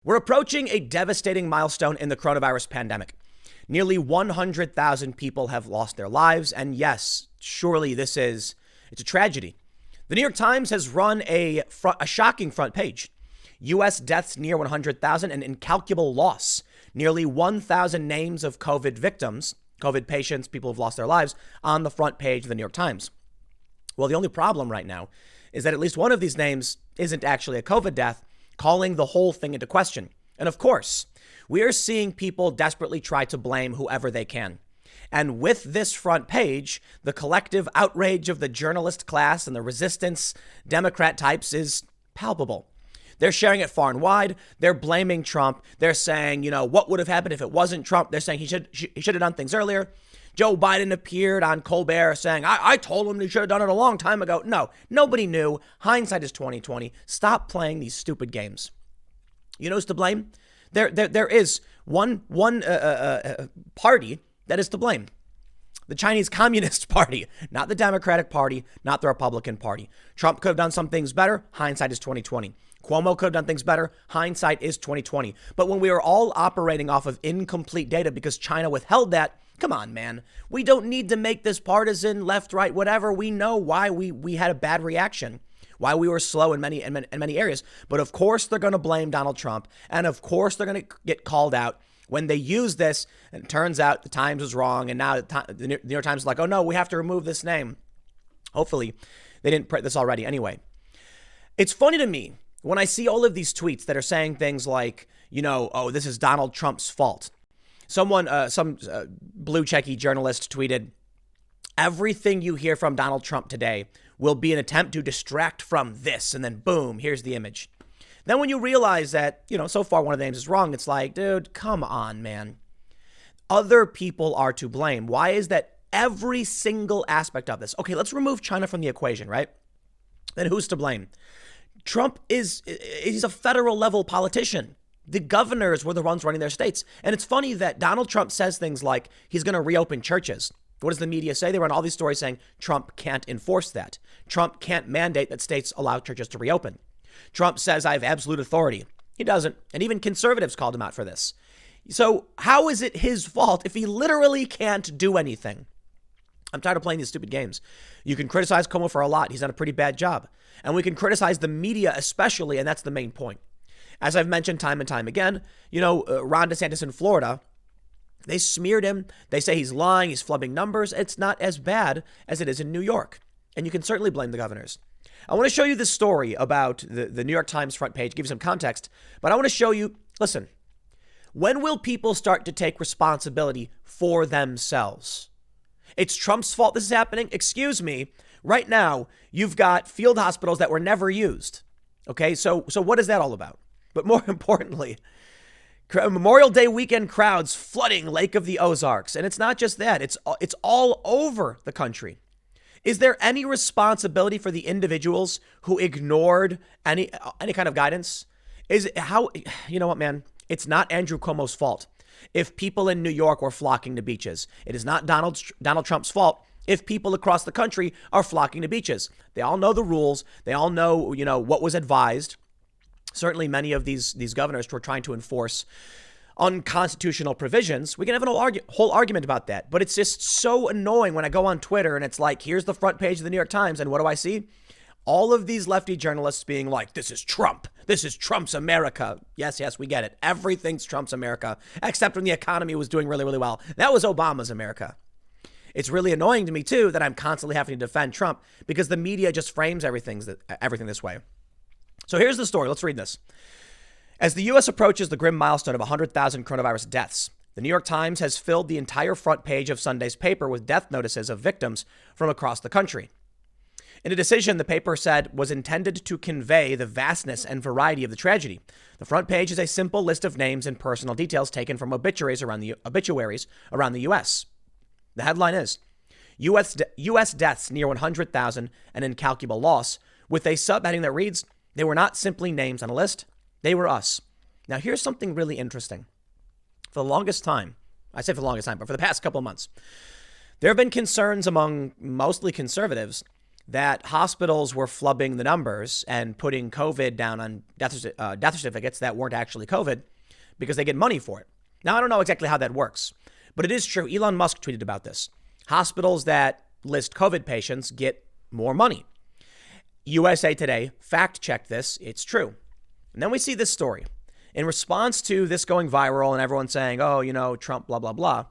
We're approaching a devastating milestone in the coronavirus pandemic. Nearly 100,000 people have lost their lives. And yes, surely it's a tragedy. The New York Times has run a shocking front page. U.S. deaths near 100,000, an incalculable loss. Nearly 1,000 names of COVID victims, COVID patients, people who've lost their lives on the front page of the New York Times. Well, the only problem right now is that at least one of these names isn't actually a COVID death, calling the whole thing into question. And of course, we are seeing people desperately try to blame whoever they can. And with this front page, the collective outrage of the journalist class and the resistance Democrat types is palpable. They're sharing it far and wide. They're blaming Trump. They're saying, what would have happened if it wasn't Trump? They're saying he should have done things earlier. Joe Biden appeared on Colbert saying, I told him he should have done it a long time ago. No, nobody knew. Hindsight is 2020. Stop playing these stupid games. You know who's to blame? There is one party that is to blame. The Chinese Communist Party, not the Democratic Party, not the Republican Party. Trump could have done some things better. Hindsight is 2020. Cuomo could have done things better. Hindsight is 2020. But when we are all operating off of incomplete data because China withheld that, come on, man. We don't need to make this partisan, left, right, whatever. We know why we had a bad reaction, why we were slow in many areas. But of course, they're going to blame Donald Trump. And of course, they're going to get called out when they use this. And it turns out the Times was wrong. And now the New York Times is like, oh, no, we have to remove this name. Hopefully, they didn't print this already. Anyway, it's funny to me when I see all of these tweets that are saying things like, oh, this is Donald Trump's fault. Some blue checky journalist tweeted, everything you hear from Donald Trump today will be an attempt to distract from this. And then boom, here's the image. Then when you realize that, so far one of the names is wrong, it's like, dude, come on, man. Other people are to blame. Why is that every single aspect of this? Okay, let's remove China from the equation, right? Then who's to blame? Trump he's a federal level politician. The governors were the ones running their states. And it's funny that Donald Trump says things like he's going to reopen churches. What does the media say? They run all these stories saying Trump can't enforce that. Trump can't mandate that states allow churches to reopen. Trump says I have absolute authority. He doesn't. And even conservatives called him out for this. So how is it his fault if he literally can't do anything? I'm tired of playing these stupid games. You can criticize Cuomo for a lot. He's done a pretty bad job. And we can criticize the media especially, and that's the main point. As I've mentioned time and time again, Ron DeSantis in Florida, they smeared him. They say he's lying, he's flubbing numbers. It's not as bad as it is in New York. And you can certainly blame the governors. I want to show you this story about the New York Times front page, give you some context. But I want to show you, listen, when will people start to take responsibility for themselves? It's Trump's fault this is happening? Excuse me. Right now, you've got field hospitals that were never used. Okay, so what is that all about? But more importantly, Memorial Day weekend crowds flooding Lake of the Ozarks. And it's not just that. It's all over the country. Is there any responsibility for the individuals who ignored any kind of guidance? You know what, man? It's not Andrew Cuomo's fault if people in New York were flocking to beaches. It is not Donald Trump's fault if people across the country are flocking to beaches. They all know the rules. They all know, what was advised. Certainly many of these governors were trying to enforce unconstitutional provisions. We can have a whole argument about that. But it's just so annoying when I go on Twitter and it's like, here's the front page of the New York Times. And what do I see? All of these lefty journalists being like, this is Trump. This is Trump's America. Yes, we get it. Everything's Trump's America, except when the economy was doing really, really well. That was Obama's America. It's really annoying to me, too, that I'm constantly having to defend Trump because the media just frames everything this way. So here's the story. Let's read this. As the U.S. approaches the grim milestone of 100,000 coronavirus deaths, the New York Times has filled the entire front page of Sunday's paper with death notices of victims from across the country. In a decision the paper said was intended to convey the vastness and variety of the tragedy, the front page is a simple list of names and personal details taken from obituaries around the U.S. The headline is, U.S. deaths near 100,000, an incalculable loss, with a subheading that reads, they were not simply names on a list. They were us. Now, here's something really interesting. For the longest time, but for the past couple of months, there have been concerns among mostly conservatives that hospitals were flubbing the numbers and putting COVID down on death certificates that weren't actually COVID because they get money for it. Now, I don't know exactly how that works, but it is true. Elon Musk tweeted about this. Hospitals that list COVID patients get more money. USA Today fact-checked this. It's true. And then we see this story. In response to this going viral and everyone saying, oh, Trump, blah, blah, blah,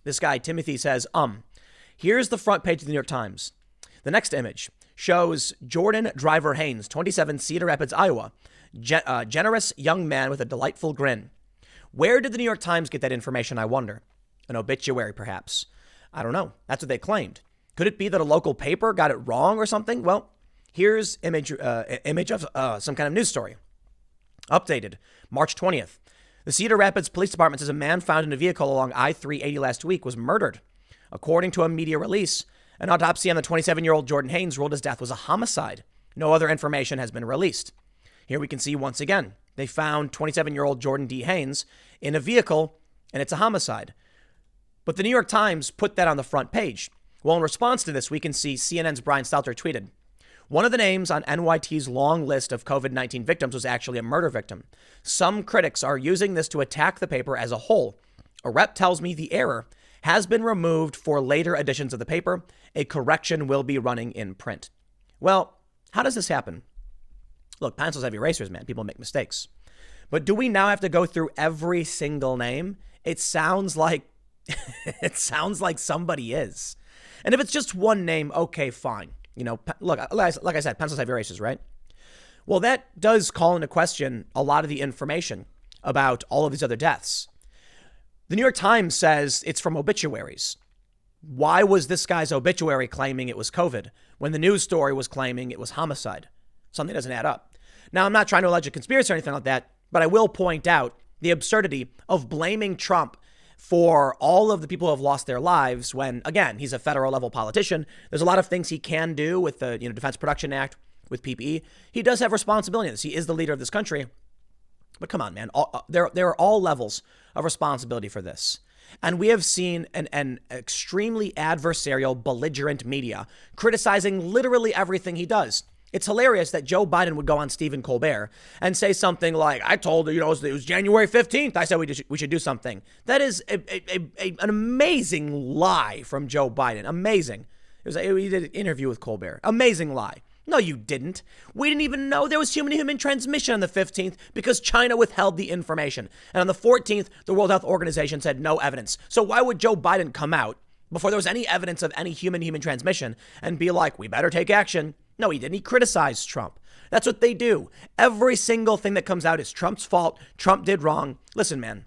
this guy, Timothy, says, here's the front page of the New York Times. The next image shows Jordan Driver Haynes, 27, Cedar Rapids, Iowa, generous young man with a delightful grin. Where did the New York Times get that information, I wonder? An obituary, perhaps. I don't know. That's what they claimed. Could it be that a local paper got it wrong or something? Well, here's image of some kind of news story. Updated, March 20th. The Cedar Rapids Police Department says a man found in a vehicle along I-380 last week was murdered. According to a media release, an autopsy on the 27-year-old Jordan Haynes ruled his death was a homicide. No other information has been released. Here we can see once again, they found 27-year-old Jordan D. Haynes in a vehicle, and it's a homicide. But the New York Times put that on the front page. Well, in response to this, we can see CNN's Brian Stelter tweeted, one of the names on NYT's long list of COVID-19 victims was actually a murder victim. Some critics are using this to attack the paper as a whole. A rep tells me the error has been removed for later editions of the paper. A correction will be running in print. Well, how does this happen? Look, pencils have erasers, man. People make mistakes. But do we now have to go through every single name? It sounds like somebody is. And if it's just one name, okay, fine. Look, like I said, pencils have erasers, right? Well, that does call into question a lot of the information about all of these other deaths. The New York Times says it's from obituaries. Why was this guy's obituary claiming it was COVID when the news story was claiming it was homicide? Something doesn't add up. Now, I'm not trying to allege a conspiracy or anything like that, but I will point out the absurdity of blaming Trump for all of the people who have lost their lives when, again, he's a federal level politician. There's a lot of things he can do with the Defense Production Act, with PPE. He does have responsibility in this. He is the leader of this country. But come on, man. There are all levels of responsibility for this. And we have seen an extremely adversarial, belligerent media criticizing literally everything he does. It's hilarious that Joe Biden would go on Stephen Colbert and say something like, I told you, it was January 15th. I said we should do something. That is an amazing lie from Joe Biden. Amazing. He did an interview with Colbert. Amazing lie. No, you didn't. We didn't even know there was human-to-human transmission on the 15th because China withheld the information. And on the 14th, the World Health Organization said no evidence. So why would Joe Biden come out before there was any evidence of any human-to-human transmission and be like, we better take action? No, he didn't. He criticized Trump. That's what they do. Every single thing that comes out is Trump's fault. Trump did wrong. Listen, man,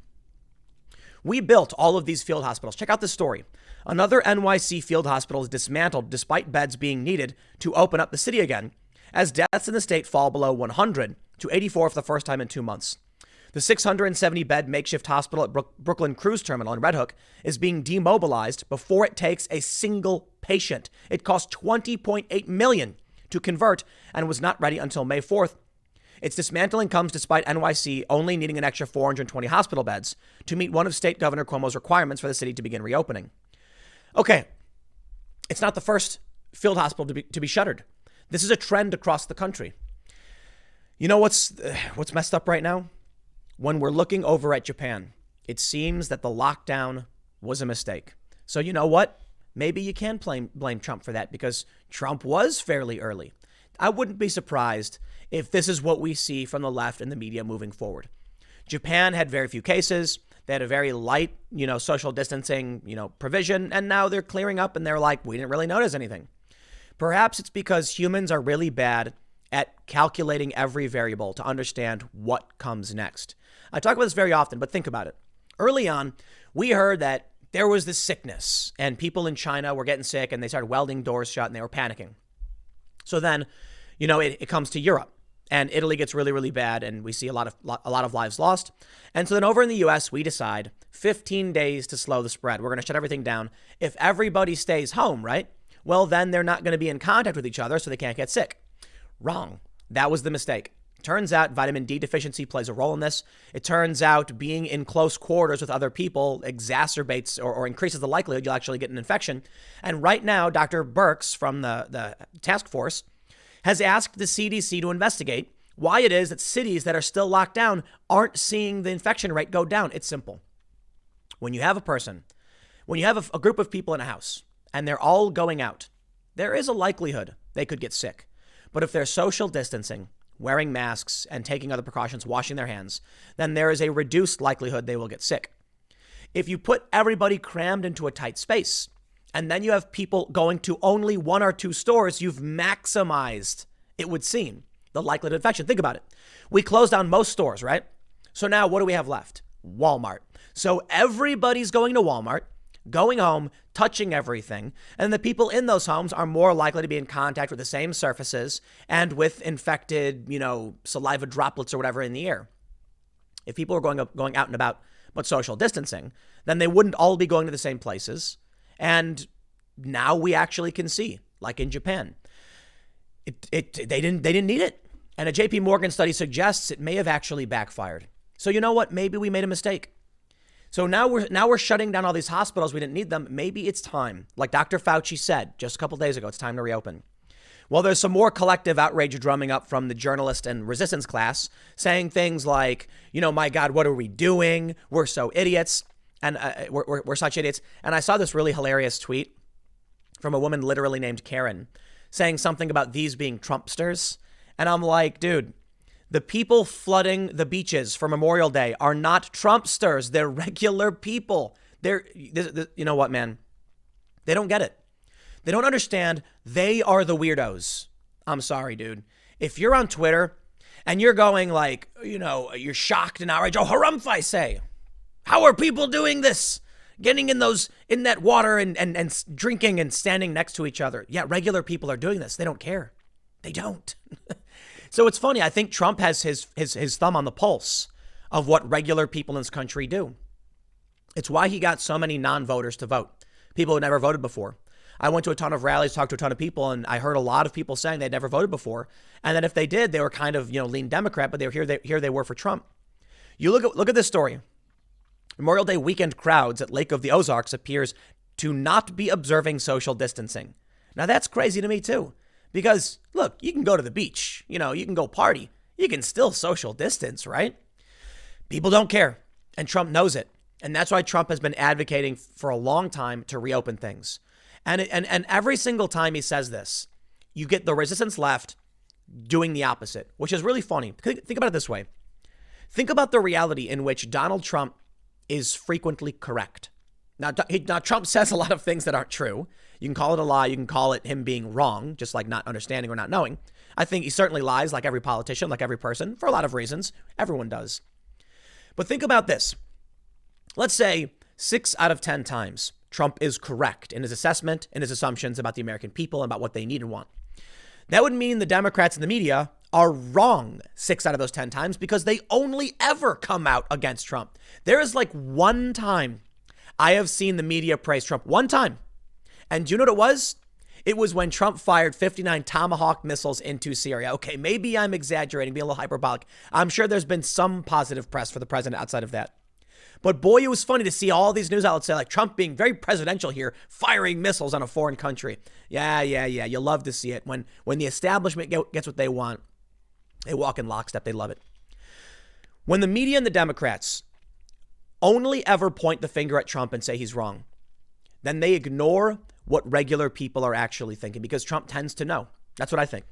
we built all of these field hospitals. Check out this story. Another NYC field hospital is dismantled despite beds being needed to open up the city again, as deaths in the state fall below 100 to 84 for the first time in 2 months. The 670-bed makeshift hospital at Brooklyn Cruise Terminal in Red Hook is being demobilized before it takes a single patient. It cost $20.8 million to convert and was not ready until May 4th. Its dismantling comes despite NYC only needing an extra 420 hospital beds to meet one of State Governor Cuomo's requirements for the city to begin reopening. Okay, it's not the first field hospital to be shuttered. This is a trend across the country. You know what's messed up right now? When we're looking over at Japan, it seems that the lockdown was a mistake. So you know what? Maybe you can blame Trump for that because Trump was fairly early. I wouldn't be surprised if this is what we see from the left and the media moving forward. Japan had very few cases. They had a very light, social distancing, provision. And now they're clearing up and they're like, we didn't really notice anything. Perhaps it's because humans are really bad at calculating every variable to understand what comes next. I talk about this very often, but think about it. Early on, we heard that there was this sickness and people in China were getting sick and they started welding doors shut and they were panicking. So then, it comes to Europe and Italy gets really, really bad and we see a lot of lives lost. And so then over in the US, we decide 15 days to slow the spread. We're going to shut everything down. If everybody stays home, right? Well, then they're not going to be in contact with each other so they can't get sick. Wrong. That was the mistake. Turns out vitamin D deficiency plays a role in this. It turns out being in close quarters with other people exacerbates or increases the likelihood you'll actually get an infection. And right now, Dr. Birx from the task force has asked the CDC to investigate why it is that cities that are still locked down aren't seeing the infection rate go down. It's simple. When you have a group of people in a house and they're all going out, there is a likelihood they could get sick. But if they're social distancing, wearing masks, and taking other precautions, washing their hands, then there is a reduced likelihood they will get sick. If you put everybody crammed into a tight space, and then you have people going to only 1 or 2 stores, you've maximized, it would seem, the likelihood of infection. Think about it. We closed down most stores, right? So now what do we have left? Walmart. So everybody's going to Walmart, going home, touching everything, and the people in those homes are more likely to be in contact with the same surfaces and with infected, saliva droplets or whatever in the air. If people are going out and about but social distancing, then they wouldn't all be going to the same places. And now we actually can see, like in Japan, they didn't need it. And a JP Morgan study suggests it may have actually backfired. So you know what? Maybe we made a mistake. So now we're shutting down all these hospitals. We didn't need them. Maybe it's time. Like Dr. Fauci said just a couple days ago, it's time to reopen. Well, there's some more collective outrage drumming up from the journalist and resistance class saying things like, my God, what are we doing? We're so idiots. And we're such idiots. And I saw this really hilarious tweet from a woman literally named Karen saying something about these being Trumpsters. And I'm like, dude, the people flooding the beaches for Memorial Day are not Trumpsters. They're regular people. You know what, man? They don't get it. They don't understand. They are the weirdos. I'm sorry, dude. If you're on Twitter and you're going like, you're shocked and outraged. Oh, harumph, I say. How are people doing this? Getting in that water and drinking and standing next to each other. Yeah, regular people are doing this. They don't care. They don't. So it's funny. I think Trump has his thumb on the pulse of what regular people in this country do. It's why he got so many non-voters to vote. People who never voted before. I went to a ton of rallies, talked to a ton of people, and I heard a lot of people saying they'd never voted before. And that if they did, they were kind of, lean Democrat, but here they were for Trump. You look at this story. Memorial Day weekend crowds at Lake of the Ozarks appears to not be observing social distancing. Now that's crazy to me too. Because, look, you can go to the beach, you can go party. You can still social distance, right? People don't care. And Trump knows it. And that's why Trump has been advocating for a long time to reopen things. And every single time he says this, you get the resistance left doing the opposite, which is really funny. Think about it this way. Think about the reality in which Donald Trump is frequently correct. Now, Trump says a lot of things that aren't true. You can call it a lie. You can call it him being wrong, just like not understanding or not knowing. I think he certainly lies like every politician, like every person, for a lot of reasons. Everyone does. But think about this. Let's say 6 out of 10 times Trump is correct in his assessment and his assumptions about the American people and about what they need and want. That would mean the Democrats and the media are wrong 6 out of those 10 times because they only ever come out against Trump. There is like one time I have seen the media praise Trump. One time. And do you know what it was? It was when Trump fired 59 Tomahawk missiles into Syria. Okay, maybe I'm exaggerating, being a little hyperbolic. I'm sure there's been some positive press for the president outside of that. But boy, it was funny to see all these news outlets say like Trump being very presidential here, firing missiles on a foreign country. Yeah. You love to see it. When the establishment gets what they want, they walk in lockstep. They love it. When the media and the Democrats only ever point the finger at Trump and say he's wrong, then they ignore what regular people are actually thinking because Trump tends to know. That's what I think.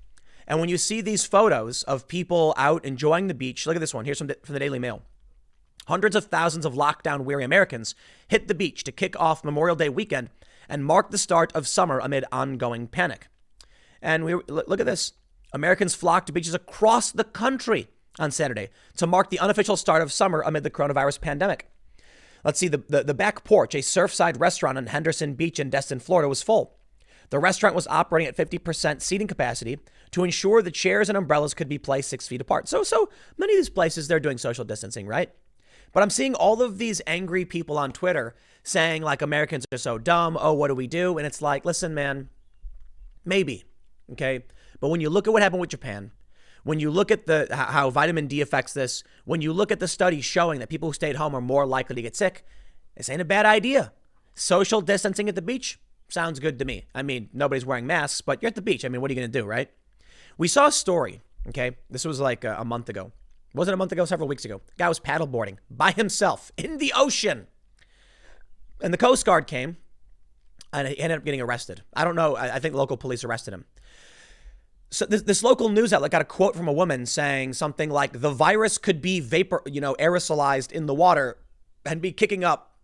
And when you see these photos of people out enjoying the beach, look at this one. Here's from the Daily Mail. Hundreds of thousands of lockdown-weary Americans hit the beach to kick off Memorial Day weekend and mark the start of summer amid ongoing panic. And look at this. Americans flocked to beaches across the country on Saturday to mark the unofficial start of summer amid the coronavirus pandemic. Let's see, the back porch, a surfside restaurant on Henderson Beach in Destin, Florida, was full. The restaurant was operating at 50% seating capacity to ensure the chairs and umbrellas could be placed 6 feet apart. So many of these places, they're doing social distancing, right? But I'm seeing all of these angry people on Twitter saying like Americans are so dumb. Oh, what do we do? And it's like, listen, man, maybe. Okay. But when you look at what happened with Japan, When you look at how vitamin D affects this, when you look at the studies showing that people who stay at home are more likely to get sick, this ain't a bad idea. Social distancing at the beach sounds good to me. I mean, nobody's wearing masks, but you're at the beach. I mean, what are you going to do, right? We saw a story, okay? This was like a month ago. Wasn't a month ago, several weeks ago. Guy was paddleboarding by himself in the ocean. And the Coast Guard came and he ended up getting arrested. I don't know. I think local police arrested him. So this local news outlet got a quote from a woman saying something like, the virus could be aerosolized in the water and be kicking up.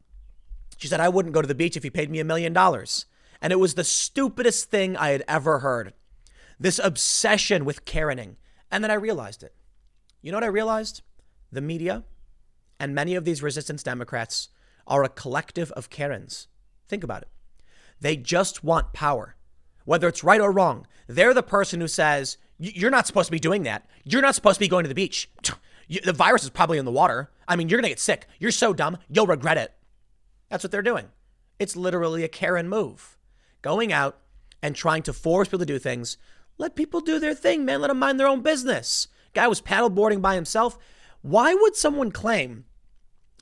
She said, I wouldn't go to the beach if you paid me $1 million. And it was the stupidest thing I had ever heard. This obsession with Karening. And then I realized it. You know what I realized? The media and many of these resistance Democrats are a collective of Karens. Think about it. They just want power. Whether it's right or wrong, they're the person who says, you're not supposed to be doing that. You're not supposed to be going to the beach. The virus is probably in the water. I mean, you're going to get sick. You're so dumb. You'll regret it. That's what they're doing. It's literally a Karen move. Going out and trying to force people to do things. Let people do their thing, man. Let them mind their own business. Guy was paddleboarding by himself. Why would someone claim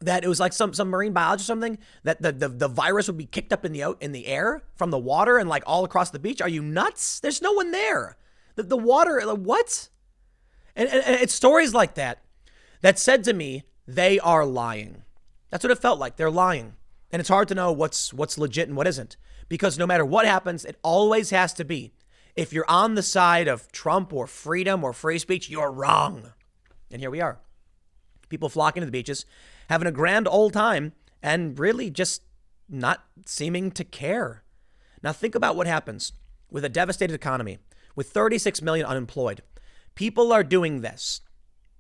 that it was like some marine biology or something, that the virus would be kicked up in the air from the water and like all across the beach? Are you nuts? There's no one there. The water, what? And it's stories like that said to me, they are lying. That's what it felt like. They're lying. And it's hard to know what's legit and what isn't, because no matter what happens, it always has to be, if you're on the side of Trump or freedom or free speech, you're wrong. And here we are. People flocking to the beaches, having a grand old time, and really just not seeming to care. Now think about what happens with a devastated economy, with 36 million unemployed. People are doing this,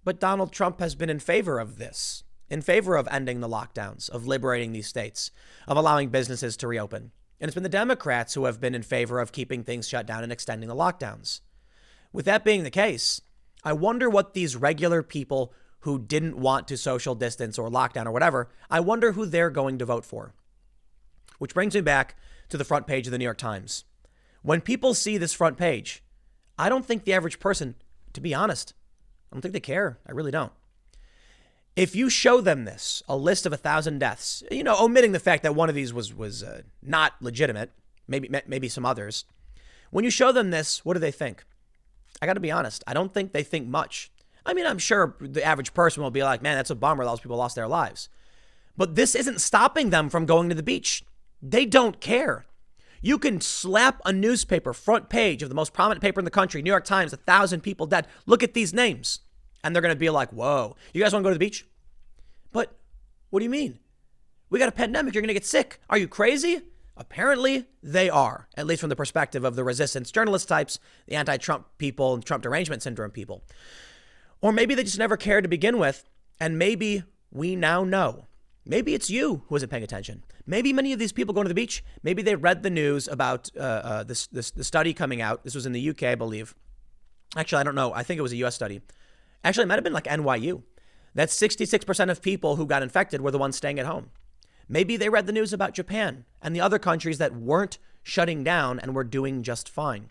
but Donald Trump has been in favor of this, in favor of ending the lockdowns, of liberating these states, of allowing businesses to reopen. And it's been the Democrats who have been in favor of keeping things shut down and extending the lockdowns. With that being the case, I wonder what these regular people who didn't want to social distance or lockdown or whatever, I wonder who they're going to vote for. Which brings me back to the front page of the New York Times. When people see this front page, I don't think the average person, to be honest, I don't think they care. I really don't. If you show them this, a list of 1,000 deaths, omitting the fact that one of these was not legitimate, maybe some others. When you show them this, what do they think? I got to be honest. I don't think they think much. I mean, I'm sure the average person will be like, man, that's a bummer. Those people lost their lives. But this isn't stopping them from going to the beach. They don't care. You can slap a newspaper front page of the most prominent paper in the country, New York Times, 1,000 people dead. Look at these names. And they're going to be like, whoa, you guys want to go to the beach? But what do you mean? We got a pandemic. You're going to get sick. Are you crazy? Apparently they are, at least from the perspective of the resistance journalist types, the anti-Trump people and Trump derangement syndrome people. Or maybe they just never cared to begin with. And maybe we now know. Maybe it's you who isn't paying attention. Maybe many of these people going to the beach, maybe they read the news about the study coming out. This was in the UK, I believe. Actually, I don't know. I think it was a US study. Actually, it might have been like NYU. That 66% of people who got infected were the ones staying at home. Maybe they read the news about Japan and the other countries that weren't shutting down and were doing just fine.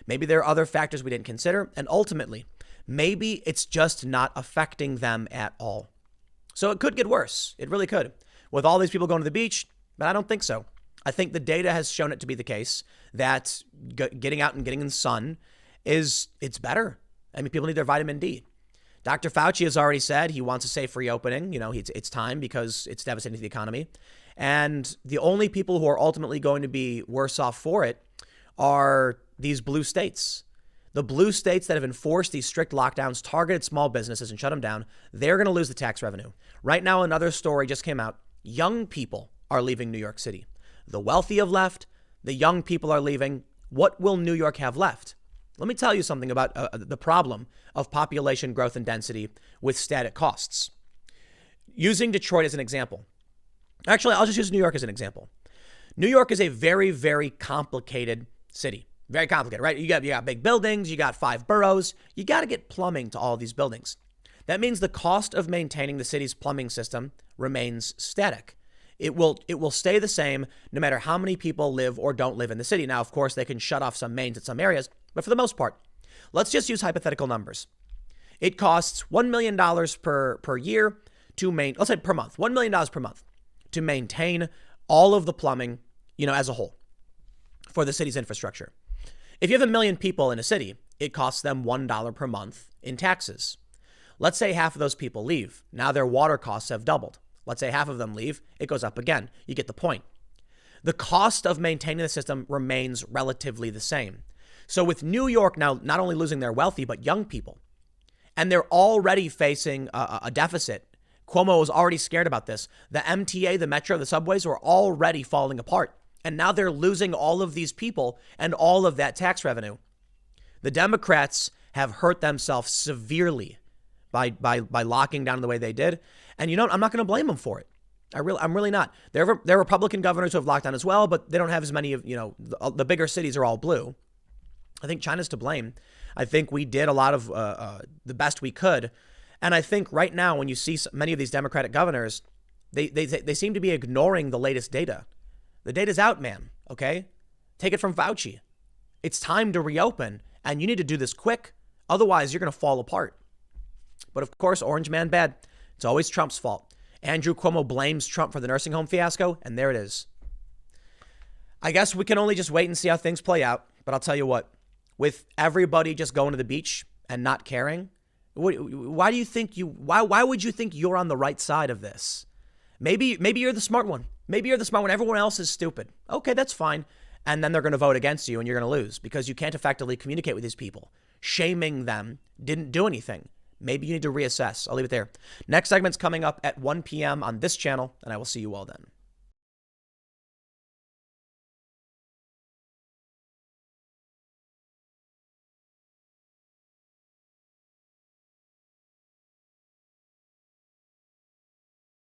Maybe there are other factors we didn't consider. And ultimately, maybe it's just not affecting them at all. So it could get worse. It really could. With all these people going to the beach, but I don't think so. I think the data has shown it to be the case that getting out and getting in the sun it's better. I mean, people need their vitamin D. Dr. Fauci has already said he wants a safe reopening. It's time because it's devastating to the economy. And the only people who are ultimately going to be worse off for it are these blue states. The blue states that have enforced these strict lockdowns, targeted small businesses and shut them down, they're going to lose the tax revenue. Right now, another story just came out. Young people are leaving New York City. The wealthy have left. The young people are leaving. What will New York have left? Let me tell you something about the problem of population growth and density with static costs. Using Detroit as an example. Actually, I'll just use New York as an example. New York is a very, very complicated city. Very complicated, right? You got big buildings. You got 5 boroughs. You got to get plumbing to all these buildings. That means the cost of maintaining the city's plumbing system remains static. It will stay the same no matter how many people live or don't live in the city. Now, of course, they can shut off some mains at some areas, but for the most part, let's just use hypothetical numbers. It costs $1 million per year to let's say per month, $1 million per month to maintain all of the plumbing, as a whole for the city's infrastructure. If you have 1 million people in a city, it costs them $1 per month in taxes. Let's say half of those people leave. Now their water costs have doubled. Let's say half of them leave. It goes up again. You get the point. The cost of maintaining the system remains relatively the same. So with New York now not only losing their wealthy, but young people, and they're already facing a deficit. Cuomo was already scared about this. The MTA, the metro, the subways were already falling apart. And now they're losing all of these people and all of that tax revenue. The Democrats have hurt themselves severely by locking down the way they did. And I'm not going to blame them for it. I'm really not. There are Republican governors who have locked down as well, but they don't have as many of, the bigger cities are all blue. I think China's to blame. I think we did a lot of the best we could. And I think right now, when you see many of these Democratic governors, they seem to be ignoring the latest data. The data's out, man. Okay? Take it from Fauci. It's time to reopen, and you need to do this quick. Otherwise, you're going to fall apart. But of course, Orange Man bad. It's always Trump's fault. Andrew Cuomo blames Trump for the nursing home fiasco, and there it is. I guess we can only just wait and see how things play out. But I'll tell you what, with everybody just going to the beach and not caring, why do you think why would you think you're on the right side of this? Maybe you're the smart one. Maybe you're the smart one. Everyone else is stupid. Okay, that's fine. And then they're going to vote against you and you're going to lose because you can't effectively communicate with these people. Shaming them didn't do anything. Maybe you need to reassess. I'll leave it there. Next segment's coming up at 1 p.m. on this channel, and I will see you all then.